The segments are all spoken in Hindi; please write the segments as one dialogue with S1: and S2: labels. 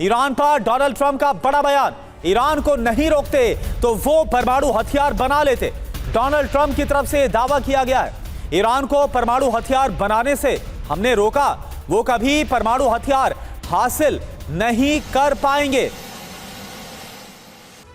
S1: ईरान पर डोनाल्ड ट्रंप का बड़ा बयान, ईरान को नहीं रोकते तो वो परमाणु हथियार बना लेते। डोनाल्ड ट्रंप की तरफ से दावा किया गया है, ईरान को परमाणु हथियार बनाने से हमने रोका, वो कभी परमाणु हथियार हासिल नहीं कर पाएंगे।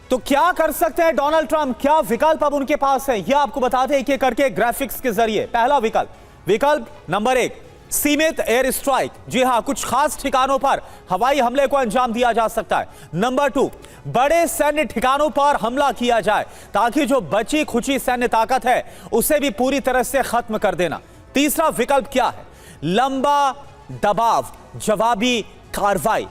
S1: तो क्या कर सकते हैं डोनाल्ड ट्रंप, क्या विकल्प अब उनके पास है, यह आपको बताते हैं एक एक करके ग्राफिक्स के जरिए। पहला विकल्प नंबर 1, सीमित एयर स्ट्राइक। जी हां, कुछ खास ठिकानों पर हवाई हमले को अंजाम दिया जा सकता है। नंबर 2, बड़े सैन्य ठिकानों पर हमला किया जाए ताकि जो बची खुची सैन्य ताकत है उसे भी पूरी तरह से खत्म कर देना। तीसरा विकल्प क्या है, लंबा दबाव, जवाबी कार्रवाई,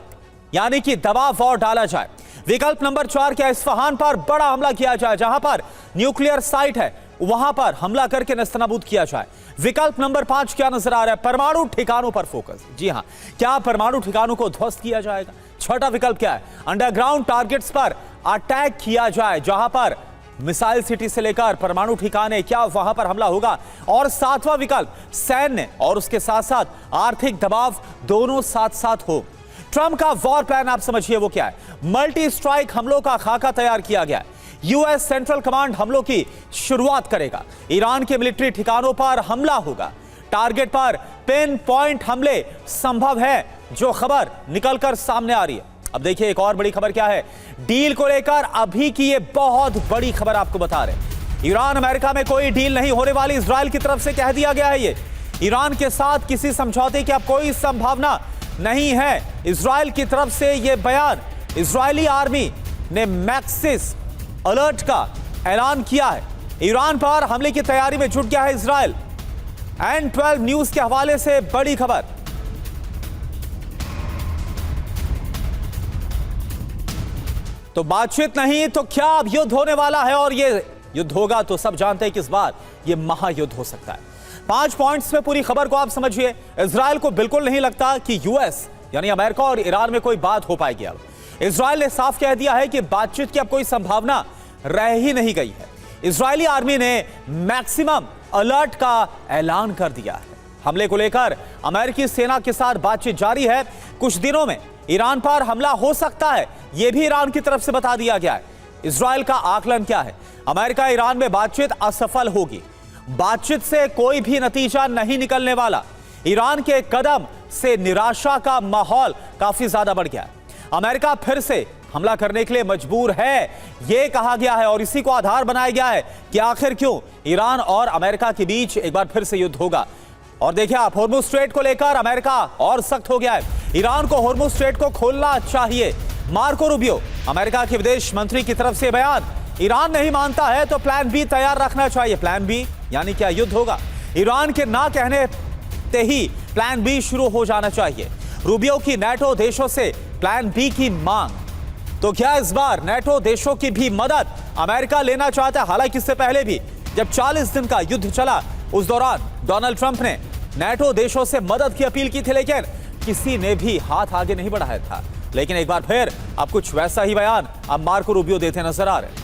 S1: यानी कि दबाव और डाला जाए। विकल्प नंबर 4 क्या, इस्फहान पर बड़ा हमला किया जाए, जहां पर न्यूक्लियर साइट है वहां पर हमला करके नस्तनाबूद किया जाए। विकल्प नंबर 5 क्या नजर आ रहा है, परमाणु ठिकानों पर फोकस। जी हां, क्या परमाणु ठिकानों को ध्वस्त किया जाएगा। छठा विकल्प क्या है, अंडरग्राउंड टारगेट्स पर अटैक किया जाए, जहां पर मिसाइल सिटी से लेकर परमाणु ठिकाने, क्या वहां पर हमला होगा। और सातवां विकल्प, सैन्य और उसके साथ साथ आर्थिक दबाव दोनों साथ साथ हो। ट्रंप का वॉर प्लान आप समझिए वो क्या है, मल्टी स्ट्राइक हमलों का खाका तैयार किया गया है। यूएस सेंट्रल कमांड हमलों की शुरुआत करेगा, ईरान के मिलिट्री ठिकानों पर हमला होगा, टारगेट पर पिन पॉइंट हमले संभव है, जो खबर निकलकर सामने आ रही है। अब देखिए एक और बड़ी खबर क्या है, डील को लेकर अभी की ये बहुत बड़ी खबर आपको बता रहे। ईरान अमेरिका में कोई डील नहीं होने वाली, इजराइल की तरफ से कह दिया गया है। ये ईरान के साथ किसी समझौते की अब कोई संभावना नहीं है, इजराइल की तरफ से यह बयान। इजरायली आर्मी ने मैक्सिस अलर्ट का ऐलान किया है, ईरान पर हमले की तैयारी में जुट गया है इजराइल। N12 न्यूज के हवाले से बड़ी खबर। तो बातचीत नहीं तो क्या अब युद्ध होने वाला है, और ये युद्ध होगा तो सब जानते हैं कि इस बार ये महायुद्ध हो सकता है। 5 पॉइंट्स में पूरी खबर को आप समझिए। इजराइल को बिल्कुल नहीं लगता कि यूएस यानी अमेरिका और ईरान में कोई बात हो पाएगी। अब इजराइल ने साफ कह दिया है कि बातचीत की अब कोई संभावना रह ही नहीं गई है। इजरायली आर्मी ने मैक्सिमम अलर्ट का ऐलान कर दिया है। हमले को लेकर अमेरिकी सेना के साथ बातचीत जारी है। कुछ दिनों में ईरान पर हमला हो सकता है, यह भी ईरान की तरफ से बता दिया गया है। इजराइल का आकलन क्या है, अमेरिका ईरान में बातचीत असफल होगी, बातचीत से कोई भी नतीजा नहीं निकलने वाला। ईरान के कदम से निराशा का माहौल काफी ज्यादा बढ़ गया है। अमेरिका फिर से हमला करने के लिए मजबूर है, यह कहा गया है, और इसी को आधार बनाया गया है कि आखिर क्यों ईरान और अमेरिका के बीच एक बार फिर से युद्ध होगा। और देखिए आप, होर्मुज स्ट्रेट को लेकर अमेरिका और सख्त हो गया है। ईरान को होर्मुज स्ट्रेट को खोलना चाहिए। मार्को रूबियो अमेरिका के विदेश मंत्री की तरफ से बयान, ईरान नहीं मानता है तो प्लान बी तैयार रखना चाहिए। प्लान बी यानी क्या, युद्ध होगा। ईरान के ना कहने ते ही प्लान बी शुरू हो जाना चाहिए। रूबियो की नेटो देशों से प्लान बी की मांग। तो क्या इस बार नेटो देशों की भी मदद अमेरिका लेना चाहता है। हालांकि इससे पहले भी जब 40 दिन का युद्ध चला, उस दौरान डोनाल्ड ट्रंप ने नेटो देशों से मदद की अपील की थी, लेकिन किसी ने भी हाथ आगे नहीं बढ़ाया था। लेकिन एक बार फिर अब कुछ वैसा ही बयान अब मार्को रूबियो देते नजर आ रहे।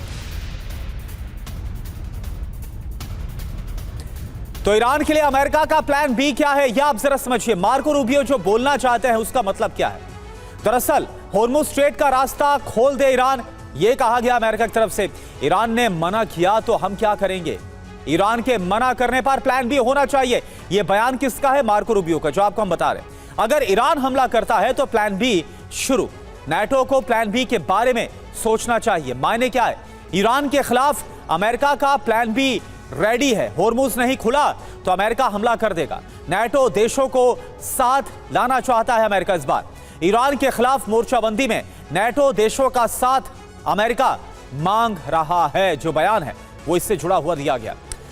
S1: तो ईरान के लिए अमेरिका का प्लान बी क्या है, यह आप जरा समझिए। मार्को रूबियो जो बोलना चाहते हैं उसका मतलब क्या है। दरअसल होर्मुज स्ट्रेट का रास्ता खोल दे ईरान, यह कहा गया अमेरिका की तरफ से। ईरान ने मना किया तो हम क्या करेंगे, ईरान के मना करने पर प्लान बी होना चाहिए। यह बयान किसका है, मार्को रूबियो का, जो आपको हम बता रहे हैं। अगर ईरान हमला करता है तो प्लान बी शुरू। नेटो को प्लान बी के बारे में सोचना चाहिए। मायने क्या है, ईरान के खिलाफ अमेरिका का प्लान बी रेडी है। होर्मुज नहीं खुला तो अमेरिका हमला कर देगा। नेटो देशों को साथ लाना चाहता है अमेरिका। इस बार ईरान के खिलाफ मोर्चाबंदी में नेटो देशों का साथ अमेरिका मांग रहा है। जो बयान है वो इससे जुड़ा हुआ दिया गया।